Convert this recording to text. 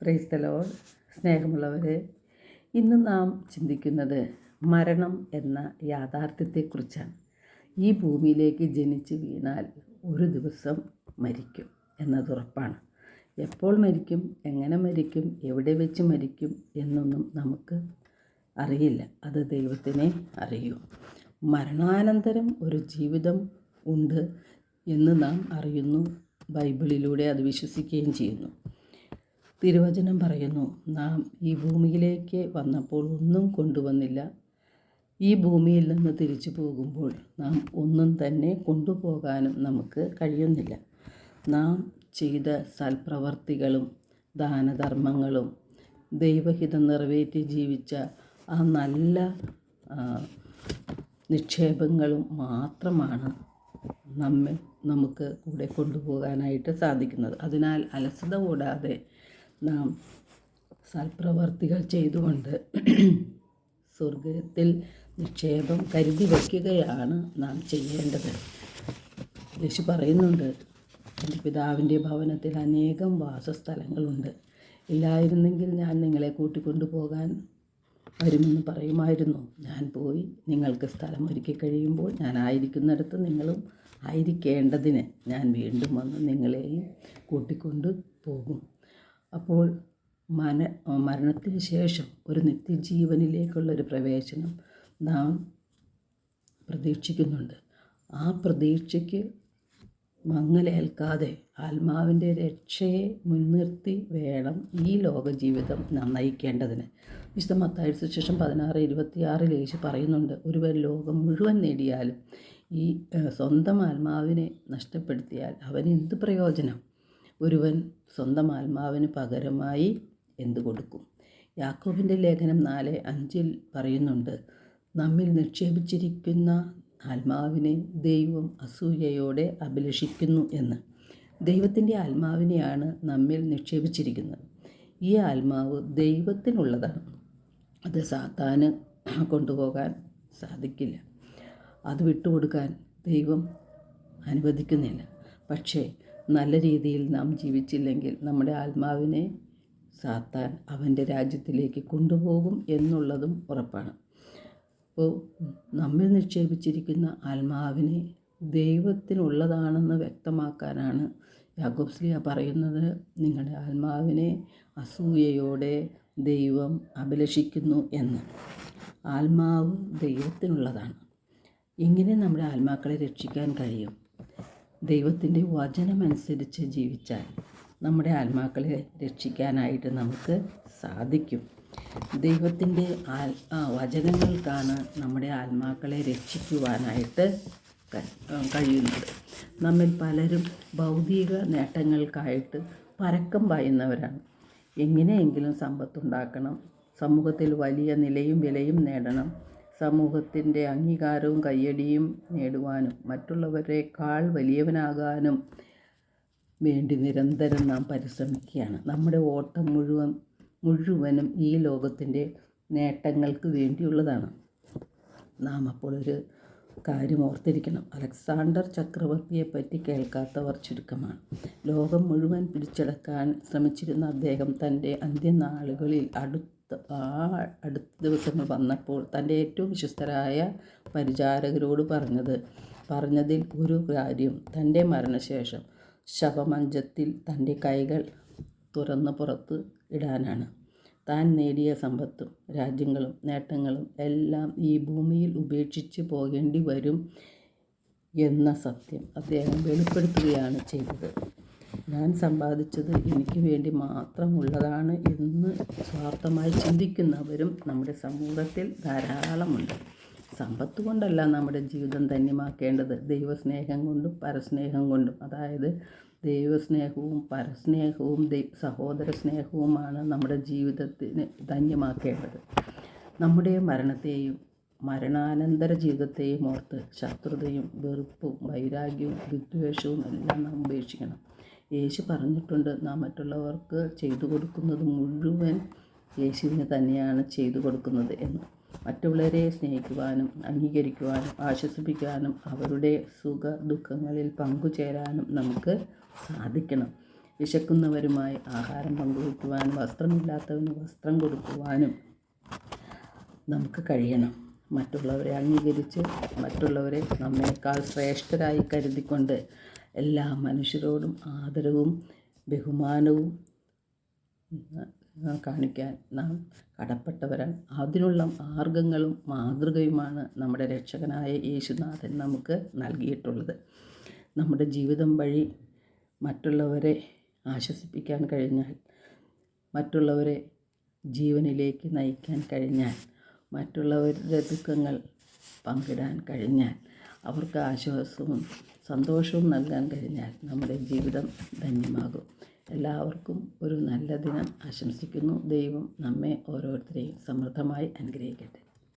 Praise the Lord. സ്നേഹമുള്ളവരെ, ഇന്ന് നാം ചിന്തിക്കുന്നത് മരണം എന്ന യാഥാർത്ഥ്യത്തെക്കുറിച്ചാണ്. ഈ ഭൂമിയിലേക്ക് ജനിച്ച് വീണാൽ ഒരു ദിവസം മരിക്കും എന്നതുറപ്പാണ്. എപ്പോൾ മരിക്കും, എങ്ങനെ മരിക്കും, എവിടെ വെച്ച് മരിക്കും എന്നൊന്നും നമുക്ക് അറിയില്ല. അത് ദൈവത്തിനെ അറിയൂ. മരണാനന്തരം ഒരു ജീവിതം ഉണ്ട് എന്ന് നാം അറിയുന്നു. ബൈബിളിലൂടെ അത് വിശ്വസിക്കുകയും ചെയ്യുന്നു. തിരുവചനം പറയുന്നു, നാം ഈ ഭൂമിയിലേക്ക് വന്നപ്പോൾ ഒന്നും കൊണ്ടുവന്നില്ല. ഈ ഭൂമിയിൽ നിന്ന് തിരിച്ചു പോകുമ്പോൾ നാം ഒന്നും തന്നെ കൊണ്ടുപോകാനും നമുക്ക് കഴിയുന്നില്ല. നാം ചെയ്ത സൽപ്രവർത്തികളും ദാനധർമ്മങ്ങളും ദൈവഹിതം നിറവേറ്റി ജീവിച്ച ആ നല്ല നിക്ഷേപങ്ങളും മാത്രമാണ് നമുക്ക് കൂടെ കൊണ്ടുപോകാനായിട്ട് സാധിക്കുന്നത്. അതിനാൽ അലസത കൂടാതെ നാം സൽപ്രവർത്തികൾ ചെയ്തുകൊണ്ട് സ്വർഗത്തിൽ നിക്ഷേപം കരുതി വയ്ക്കുകയാണ് നാം ചെയ്യേണ്ടത്. യേശു പറയുന്നുണ്ട്, എൻ്റെ പിതാവിൻ്റെ ഭവനത്തിൽ അനേകം വാസസ്ഥലങ്ങളുണ്ട്. ഇല്ലായിരുന്നെങ്കിൽ ഞാൻ നിങ്ങളെ കൂട്ടിക്കൊണ്ടു പോകാൻ വരുമെന്ന് പറയുമായിരുന്നു. ഞാൻ പോയി നിങ്ങൾക്ക് സ്ഥലം ഒരുക്കി കഴിയുമ്പോൾ ഞാൻ ആയിരിക്കുന്നിടത്ത് നിങ്ങളും ആയിരിക്കേണ്ടതിന് ഞാൻ വീണ്ടും വന്ന് നിങ്ങളെയും കൂട്ടിക്കൊണ്ട് പോകും. അപ്പോൾ മരണത്തിന് ശേഷം ഒരു നിത്യജീവനിലേക്കുള്ളൊരു പ്രവേശനം നാം പ്രതീക്ഷിക്കുന്നുണ്ട്. ആ പ്രതീക്ഷയ്ക്ക് മങ്ങലേൽക്കാതെ ആത്മാവിൻ്റെ രക്ഷയെ മുൻനിർത്തി വേണം ഈ ലോകജീവിതം നാം നയിക്കേണ്ടതിന്. വിശുദ്ധ മത്തായി സുവിശേഷം 16:26 യേശു പറയുന്നുണ്ട്, ഒരുവൻ ലോകം മുഴുവൻ നേടിയാലും ഈ സ്വന്തം ആത്മാവിനെ നഷ്ടപ്പെടുത്തിയാൽ അവന് എന്ത് പ്രയോജനം? ഒരുവൻ സ്വന്തം ആത്മാവിന് പകരമായി എന്ത് കൊടുക്കും? യാക്കോബിൻ്റെ ലേഖനം 4:5 പറയുന്നുണ്ട്, നമ്മിൽ നിക്ഷേപിച്ചിരിക്കുന്ന ആത്മാവിനെ ദൈവം അസൂയയോടെ അഭിലഷിക്കുന്നു എന്ന്. ദൈവത്തിൻ്റെ ആത്മാവിനെയാണ് നമ്മിൽ നിക്ഷേപിച്ചിരിക്കുന്നത്. ഈ ആത്മാവ് ദൈവത്തിനുള്ളതാണ്. അത് സാത്താന് കൊണ്ടുപോകാൻ സാധിക്കില്ല. അത് വിട്ടുകൊടുക്കാൻ ദൈവം അനുവദിക്കുന്നില്ല. പക്ഷേ നല്ല രീതിയിൽ നാം ജീവിച്ചില്ലെങ്കിൽ നമ്മുടെ ആത്മാവിനെ സാത്താൻ അവൻ്റെ രാജ്യത്തിലേക്ക് കൊണ്ടുപോകും എന്നുള്ളതും ഉറപ്പാണ്. അപ്പോൾ നമ്മിൽ നിക്ഷേപിച്ചിരിക്കുന്ന ആത്മാവിനെ ദൈവത്തിനുള്ളതാണെന്ന് വ്യക്തമാക്കാനാണ് യാക്കോബ് ശ്ലീഹ പറയുന്നത്, നിങ്ങളുടെ ആത്മാവിനെ അസൂയയോടെ ദൈവം അഭിലഷിക്കുന്നു എന്ന്. ആത്മാവ് ദൈവത്തിനുള്ളതാണ്. എങ്ങനെ നമ്മുടെ ആത്മാക്കളെ രക്ഷിക്കാൻ കഴിയും? ദൈവത്തിൻ്റെ വചനമനുസരിച്ച് ജീവിച്ചാൽ നമ്മുടെ ആത്മാക്കളെ രക്ഷിക്കാനായിട്ട് നമുക്ക് സാധിക്കും. ദൈവത്തിൻ്റെ വചനങ്ങൾക്കാണ് നമ്മുടെ ആത്മാക്കളെ രക്ഷിക്കുവാനായിട്ട് കഴിയുന്നത്. നമ്മിൽ പലരും ഭൗതിക നേട്ടങ്ങൾക്കായിട്ട് പരക്കം പായുന്നവരാണ്. എങ്ങനെയെങ്കിലും സമ്പത്തുണ്ടാക്കണം, സമൂഹത്തിൽ വലിയ നിലയും വിലയും നേടണം, സമൂഹത്തിൻ്റെ അംഗീകാരവും കയ്യടിയും നേടുവാനും മറ്റുള്ളവരെക്കാൾ വലിയവനാകാനും വേണ്ടി നിരന്തരം നാം പരിശ്രമിക്കുകയാണ്. നമ്മുടെ ഓട്ടം മുഴുവനും ഈ ലോകത്തിൻ്റെ നേട്ടങ്ങൾക്ക് വേണ്ടിയുള്ളതാണ്. നാം അപ്പോൾ ഒരു കാര്യം ഓർത്തിരിക്കണം, അലക്സാണ്ടർ ചക്രവർത്തിയെപ്പറ്റി കേൾക്കാത്തവർ ചുരുക്കമാണ്. ലോകം മുഴുവൻ പിടിച്ചടക്കാൻ ശ്രമിച്ചിരുന്ന അദ്ദേഹം തൻ്റെ അന്ത്യനാളുകളിൽ അടുത്ത ദിവസങ്ങൾ വന്നപ്പോൾ തൻ്റെ ഏറ്റവും വിശ്വസ്തരായ പരിചാരകരോട് പറഞ്ഞതിൽ ഒരു കാര്യം തൻ്റെ മരണശേഷം ശവമഞ്ചത്തിൽ തൻ്റെ കൈകൾ തുറന്ന് പുറത്ത് ഇടാനാണ്. താൻ നേടിയ സമ്പത്തും രാജ്യങ്ങളും നേട്ടങ്ങളും എല്ലാം ഈ ഭൂമിയിൽ ഉപേക്ഷിച്ച് പോകേണ്ടി വരും എന്ന സത്യം അദ്ദേഹം വെളിപ്പെടുത്തുകയാണ് ചെയ്തത്. ഞാൻ സമ്പാദിച്ചത് എനിക്ക് വേണ്ടി മാത്രമുള്ളതാണ് എന്ന് സ്വാർത്ഥമായി ചിന്തിക്കുന്നവരും നമ്മുടെ സമൂഹത്തിൽ ധാരാളമുണ്ട്. സമ്പത്ത് കൊണ്ടല്ല നമ്മുടെ ജീവിതം ധന്യമാക്കേണ്ടത്, ദൈവസ്നേഹം കൊണ്ടും പരസ്നേഹം കൊണ്ടും. അതായത് ദൈവസ്നേഹവും പരസ്നേഹവും സഹോദര സ്നേഹവുമാണ് നമ്മുടെ ജീവിതത്തിന് ധന്യമാക്കേണ്ടത്. നമ്മുടെ മരണത്തെയും മരണാനന്തര ജീവിതത്തെയും ഓർത്ത് ശത്രുതയും വെറുപ്പും വൈരാഗ്യവും വിദ്വേഷവും എല്ലാം നാം ഉപേക്ഷിക്കണം. യേശു പറഞ്ഞിട്ടുണ്ട്, നാം മറ്റുള്ളവർക്ക് ചെയ്തു കൊടുക്കുന്നത് മുഴുവൻ യേശുവിന് തന്നെയാണ് ചെയ്തു കൊടുക്കുന്നത് എന്ന്. മറ്റുള്ളവരെ സ്നേഹിക്കുവാനും അംഗീകരിക്കുവാനും ആശ്വസിപ്പിക്കാനും അവരുടെ സുഖ ദുഃഖങ്ങളിൽ പങ്കുചേരാനും നമുക്ക് സാധിക്കണം. വിശക്കുന്നവരുമായി ആഹാരം പങ്കുവയ്ക്കുവാനും വസ്ത്രമില്ലാത്തവന് വസ്ത്രം കൊടുക്കുവാനും നമുക്ക് കഴിയണം. മറ്റുള്ളവരെ അംഗീകരിച്ച് മറ്റുള്ളവരെ നമ്മേക്കാൾ ശ്രേഷ്ഠരായി കരുതിക്കൊണ്ട് എല്ലാ മനുഷ്യരോടും ആദരവും ബഹുമാനവും കാണിക്കാൻ നാം കടപ്പെട്ടവരാണ്. അതിനുള്ള മാർഗങ്ങളും മാതൃകയുമാണ് നമ്മുടെ രക്ഷകനായ യേശുനാഥൻ നമുക്ക് നൽകിയിട്ടുള്ളത്. നമ്മുടെ ജീവിതം വഴി മറ്റുള്ളവരെ ആശ്വസിപ്പിക്കാൻ കഴിഞ്ഞാൽ, മറ്റുള്ളവരെ ജീവനിലേക്ക് നയിക്കാൻ കഴിഞ്ഞാൽ, മറ്റുള്ളവരുടെ ദുഃഖങ്ങൾ പങ്കിടാൻ കഴിഞ്ഞാൽ, അവർക്ക് ആശ്വാസവും സന്തോഷവും നൽകാൻ കഴിഞ്ഞാൽ നമ്മുടെ ജീവിതം ധന്യമാകും. എല്ലാവർക്കും ഒരു നല്ല ദിനം ആശംസിക്കുന്നു. ദൈവം നമ്മെ ഓരോരുത്തരെയും സമൃദ്ധമായി അനുഗ്രഹിക്കട്ടെ.